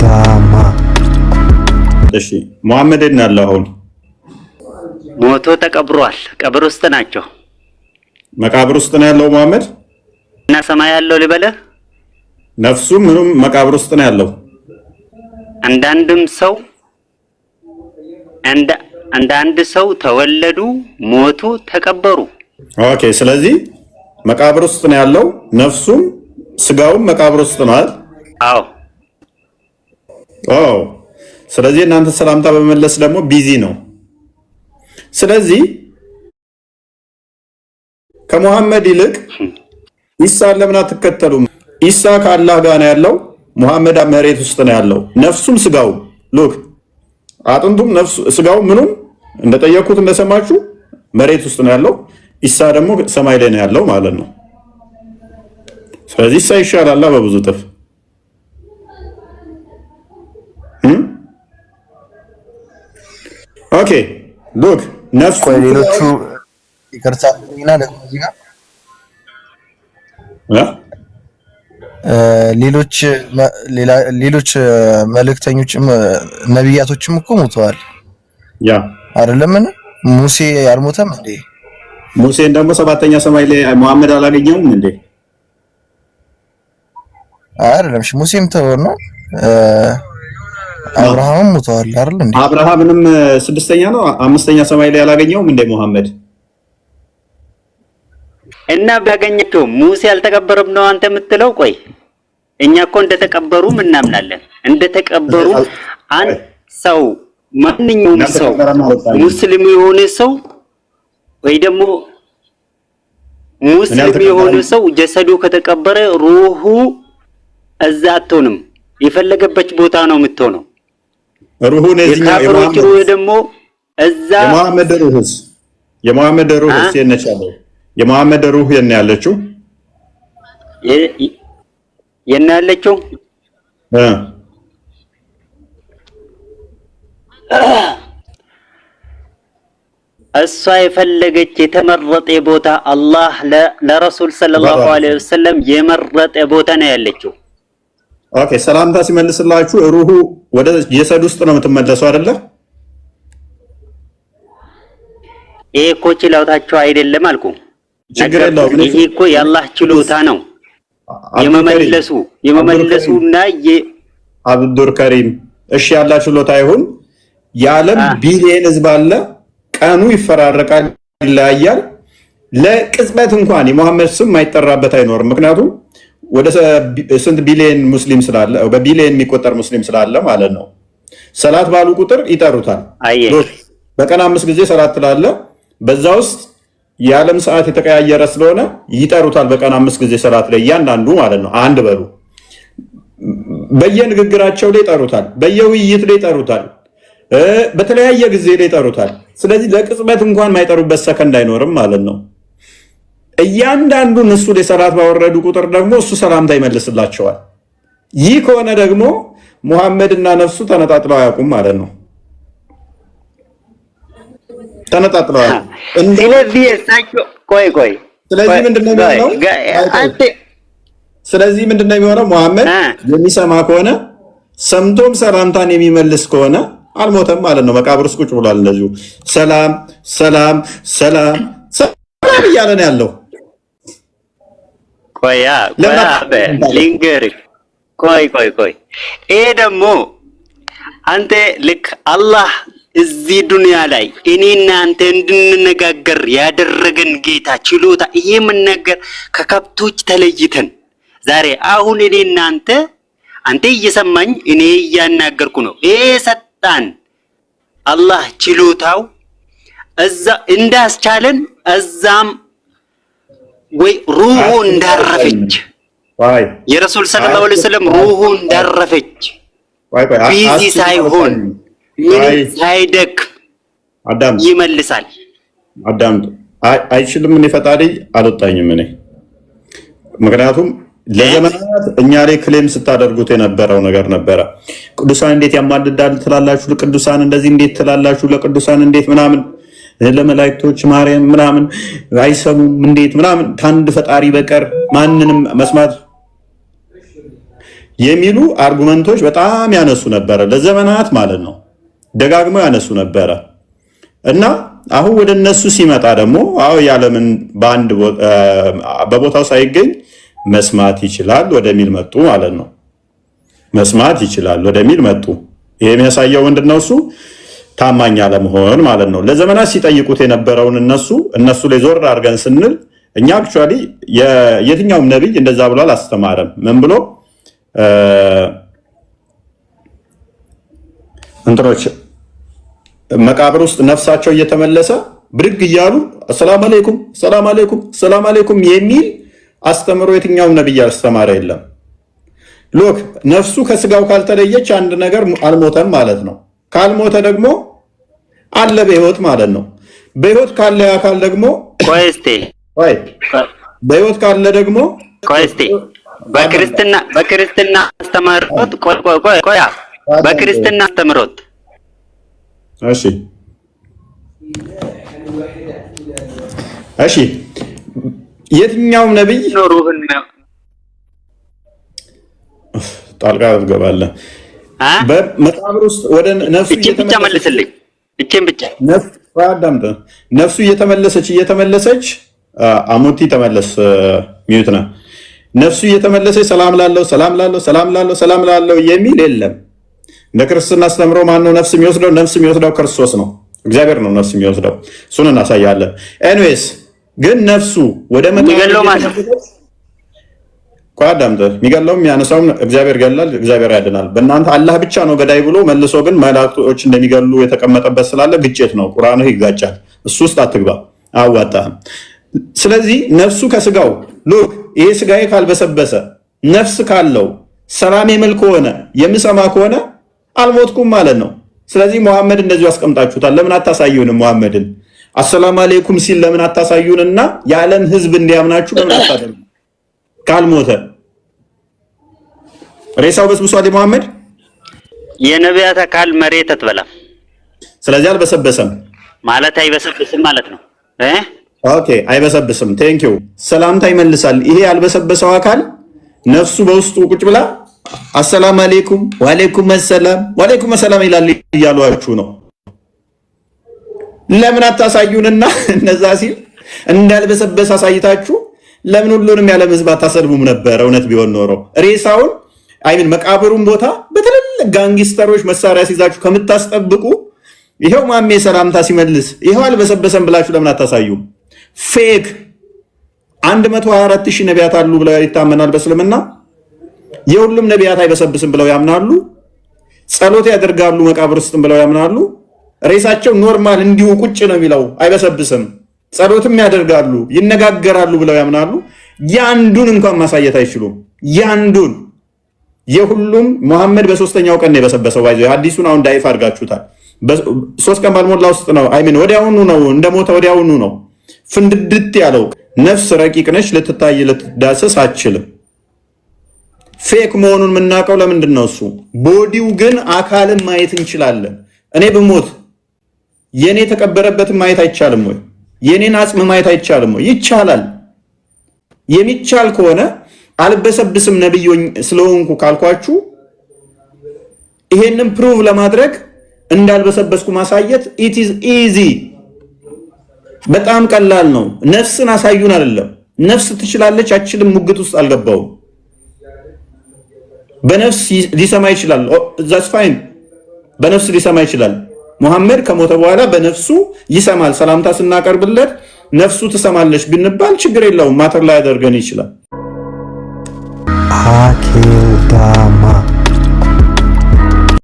ጋማ እሺ መሐመድ እናለው አሁን ሞቶ ተቀብሯል። ቀብር ውስጥ ናቸው። መቃብር ውስጥ ነው ያለው መሐመድ እና ሰማይ ያለው ልበለህ ነፍሱ ምንም መቃብር ውስጥ ነው ያለው። አንዳንድ ሰው ተወለዱ፣ ሞቱ፣ ተቀበሩ። ኦኬ ስለዚህ መቃብር ውስጥ ነው ያለው። ነፍሱም ስጋውም መቃብር ውስጥ ነው አይደል? አዎ። ስለዚህ እናንተ ሰላምታ በመለስ ደግሞ ቢዚ ነው። ስለዚህ ከመሐመድ ይልቅ ኢሳን ለምን አትከተሉም? ኢሳ ከአላህ ጋር ነው ያለው፣ መሐመድ መሬት ውስጥ ነው ያለው። ነፍሱም ስጋው ሉክ አጥንቱም ነፍሱ ስጋው ምኑም እንደጠየቁት እንደሰማችሁ መሬት ውስጥ ነው ያለው። ኢሳ ደግሞ ሰማይ ላይ ነው ያለው ማለት ነው። ስለዚህ ኢሳ ይሻላል በብዙ ጥፍ። ኦኬ ሉክ ነፍሱ ሌሎቹ ይቅርታ ለዚህ ጋር ሌሎች መልእክተኞችም ነብያቶችም እኮ ሞተዋል። ያ አይደለም ሙሴ አልሞተም እንዴ? ሙሴን ደግሞ ሰባተኛ ሰማይ ላይ መሐመድ አላገኘውም እንዴ? አይደለም ሙሴም ተወና አብርሃምም ሞተዋል አይደል እንዴ? አብርሃምንም ስድስተኛ ነው አምስተኛ ሰማይ ላይ አላገኘውም እንዴ መሐመድ? እና ቢያገኘው ሙሴ አልተቀበረም ነው አንተ የምትለው? ቆይ እኛ እኮ እንደተቀበሩ እናምናለን። እንደተቀበሩ አንድ ሰው ማንኛውም ሰው ሙስሊም የሆነ ሰው ወይ ደግሞ ሙስሊም የሆነ ሰው ጀሰዱ ከተቀበረ ሩሁ እዛ አትሆንም፣ የፈለገበት ቦታ ነው የምትሆነው። ሩሁ የካፍሮች ሩህ ደግሞ እዛ የመሐመድ ሩህ የነቻለው የመሐመድ ሩህ የነ ያለችው እሷ የፈለገች የተመረጠ ቦታ አላህ ለረሱል ሰለላሁ ዐለይሂ ወሰለም የመረጠ ቦታ ነው ያለችው። ኦኬ ሰላምታ ሲመልስላችሁ ሩሁ ወደ ጀሰድ ውስጥ ነው የምትመለሰው አይደለ? ይሄ እኮ ችሎታቸው አይደለም አልኩ። ችግር የለውም። ይሄ እኮ የአላህ ችሎታ ነው። የመመለሱና አብዱር ከሪም እሺ ያላ ችሎታ ይሁን። የዓለም ቢሊየን ህዝብ አለ። ቀኑ ይፈራረቃል፣ ይለያያል። ለቅጽበት እንኳን የመሐመድ ስም ማይጠራበት አይኖርም። ምክንያቱም ወደ ስንት ቢሊየን ሙስሊም ስላለ በቢሊየን የሚቆጠር ሙስሊም ስላለ ማለት ነው። ሰላት ባሉ ቁጥር ይጠሩታል። በቀን 5 ጊዜ ሰላት ትላለ። በዛ ውስጥ የዓለም ሰዓት የተቀያየረ ስለሆነ ይጠሩታል። በቀን 5 ጊዜ ሰላት ላይ እያንዳንዱ ማለት ነው። አንድ በሉ በየንግግራቸው ላይ ይጠሩታል፣ በየውይይት ላይ ይጠሩታል፣ በተለያየ ጊዜ ላይ ይጠሩታል። ስለዚህ ለቅጽበት እንኳን ማይጠሩበት ሰከንድ አይኖርም ማለት ነው። እያንዳንዱን እሱ ላይ ሰላት ባወረዱ ቁጥር ደግሞ እሱ ሰላምታ ይመልስላቸዋል። ይህ ከሆነ ደግሞ ሙሐመድና ነፍሱ ተነጣጥለው አያውቁም ማለት ነው። ተነጣጥለዋል። ስለዚህ እሳቸው ቆይ ስለዚህ ምንድነው የሚሆነው? ሙሐመድ የሚሰማ ከሆነ ሰምቶም ሰላምታን የሚመልስ ከሆነ አልሞተም ማለት ነው። መቃብር ውስጥ ቁጭ ብሏል። እንደዚሁ ሰላም ሰላም ሰላም ሰላም እያለ ነው ያለው። ልንገርህ። ቆይ ይሄ ደግሞ አንተ ልክ አላህ እዚህ ዱንያ ላይ እኔና አንተ እንድንነጋገር ያደረገን ጌታ ችሎታ ይሄ ምን ነገር ከከብቶች ተለይተን ዛሬ አሁን እኔና አንተ እየሰማኝ እኔ እያናገርኩ ነው። ይሄ ሰጣን አላህ ችሎታው እዛ እንዳስቻለን እዛም ወይ ሩሁ እንዳረፈች የረሱል ሰለላሁ ዐለይሂ ወሰለም ሩሁ እንዳረፈች ቢዚ ሳይሆን ምን ሳይደክ ይመልሳል። አዳም አይችልም። እኔ ፈጣሪ አልወጣኝም እኔ ምክንያቱም ለዘመናት እኛ ላይ ክሌም ስታደርጉት የነበረው ነገር ነበረ። ቅዱሳን እንዴት ያማልዳል ትላላችሁ፣ ለቅዱሳን እንደዚህ እንዴት ትላላችሁ፣ ለቅዱሳን እንዴት ምናምን ለመላእክቶች ማርያም ምናምን አይሰሙም እንዴት ምናምን ከአንድ ፈጣሪ በቀር ማንንም መስማት የሚሉ አርጉመንቶች በጣም ያነሱ ነበረ፣ ለዘመናት ማለት ነው ደጋግመው ያነሱ ነበረ። እና አሁን ወደ እነሱ ሲመጣ ደግሞ ያለምን በአንድ በቦታው ሳይገኝ መስማት ይችላል ወደሚል መጡ ማለት ነው። መስማት ይችላል ወደሚል መጡ። ይሄ የሚያሳየው ምንድነው? እሱ ታማኝ አለመሆን ማለት ነው። ለዘመናት ሲጠይቁት የነበረውን እነሱ ላይ ዞር አድርገን ስንል እኛ አክቹአሊ የትኛውም ነብይ እንደዛ ብሎ አላስተማረም። ምን ብሎ እንትሮች መቃብር ውስጥ ነፍሳቸው እየተመለሰ ብድግ እያሉ ሰላም አለይኩም ሰላም አለይኩም ሰላም አለይኩም የሚል አስተምሮ የትኛውም ነብይ አስተማረ የለም። ሎክ ነፍሱ ከስጋው ካልተለየች አንድ ነገር አልሞተም ማለት ነው። ካልሞተ ደግሞ አለ በህይወት ማለት ነው። በህይወት ካለ አካል ደግሞ በህይወት ካለ ደግሞ በክርስትና አስተምሮት በክርስትና አስተምሮት እሺ የትኛውም ነብይ ኖሩህን ጣልቃ ትገባለህ በመቃብር ውስጥ ወደ ነፍሱ እየተመለሰልኝ እቺን ብቻ ነፍሱ እየተመለሰች አሙቲ ተመለስ ሚዩት ነው። ነፍሱ እየተመለሰች ሰላም ላለው የሚል የለም። ለክርስትና አስተምሮ ማን ነው ነፍስ የሚወስደው? ነፍስ የሚወስደው ክርስቶስ ነው፣ እግዚአብሔር ነው ነፍስ የሚወስደው። እሱን እናሳያለን። ኤኒዌይስ ግን ነፍሱ ወደ የሚገለውም የሚያነሳውም እግዚአብሔር ገላል፣ እግዚአብሔር ያድናል። በእናንተ አላህ ብቻ ነው ገዳይ ብሎ መልሶ ግን መላእክቶች እንደሚገሉ የተቀመጠበት ስላለ ግጭት ነው። ቁርአንህ ይጋጫል። እሱ ውስጥ አትግባ፣ አዋጣህም። ስለዚህ ነፍሱ ከስጋው ሉክ ይሄ ስጋዬ ካልበሰበሰ ነፍስ ካለው ሰላም የምል ከሆነ የምሰማ ከሆነ አልሞትኩም ማለት ነው። ስለዚህ መሐመድ እንደዚሁ አስቀምጣችሁታል። ለምን አታሳዩንም? መሐመድን አሰላሙ አለይኩም ሲል ለምን አታሳዩንና የዓለም ህዝብ እንዲያምናችሁ ለምን አታደርጉ? ካልሞተ ሬሳው በስብሷል። መሐመድ የነቢያት አካል መሬት አትበላም። ስለዚህ አልበሰበሰም ማለት አይበሰብስም ማለት ነው። ኦኬ አይበሰብስም። ቴንክ ዩ ሰላምታ ይመልሳል። ይሄ ያልበሰበሰው አካል ነፍሱ በውስጡ ቁጭ ብላ አሰላሙ አለይኩም ወአለይኩም ሰላም ይላል እያሏችሁ ነው። ለምን አታሳዩንና እነዛ ሲል እንዳልበሰበሰ አሳይታችሁ ለምን ሁሉንም ያለ ህዝብ አታሰድቡም ነበር? እውነት ቢሆን ኖሮ ሬሳውን መቃብሩን ቦታ በትልልቅ ጋንጊስተሮች መሳሪያ ሲይዛችሁ ከምታስጠብቁ ይሄው ማሜ ሰላምታ ሲመልስ ይሄው አልበሰበሰም ብላችሁ ለምን አታሳዩም? ፌክ 124,000 ነቢያት አሉ ብለው ይታመናል በእስልምና። የሁሉም ነቢያት አይበሰብስም ብለው ያምናሉ። ጸሎት ያደርጋሉ መቃብር ውስጥም ብለው ያምናሉ። ሬሳቸው ኖርማል እንዲሁ ቁጭ ነው የሚለው አይበሰብስም። ጸሎትም ያደርጋሉ፣ ይነጋገራሉ ብለው ያምናሉ። ያንዱን እንኳን ማሳየት አይችሉም። ያንዱን የሁሉም መሐመድ በሶስተኛው ቀን ነው የበሰበሰው። ባይዘው ሐዲሱን አሁን ዳይፍ አድርጋችሁታል። 3 ቀን ባልሞላ ውስጥ ነው ወዲያውኑ ነው እንደሞተ ወዲያውኑ ነው ፍንድድት ያለው። ነፍስ ረቂቅ ነች፣ ልትታይ ልትዳሰስ አትችልም። ፌክ መሆኑን የምናውቀው ለምንድን ነው? እሱ ቦዲው ግን አካልን ማየት እንችላለን። እኔ ብሞት የኔ የተቀበረበትን ማየት አይቻልም ወይ? የኔን አጽም ማየት አይቻልም ወይ? ይቻላል። የሚቻል ከሆነ አልበሰብስም ነብይ ስለሆንኩ ካልኳችሁ ይሄንን ፕሩቭ ለማድረግ እንዳልበሰበስኩ ማሳየት ኢት ኢዝ ኢዚ፣ በጣም ቀላል ነው። ነፍስን አሳዩን አይደለም። ነፍስ ትችላለች አችልም ሙግት ውስጥ አልገባውም። በነፍስ ሊሰማ ይችላል። ዛትስ ፋይን። በነፍስ ሊሰማ ይችላል። መሐመድ ከሞተ በኋላ በነፍሱ ይሰማል። ሰላምታ ስናቀርብለት ነፍሱ ትሰማለች ብንባል ችግር የለውም። ማተር ላይ ያደርገን ይችላል።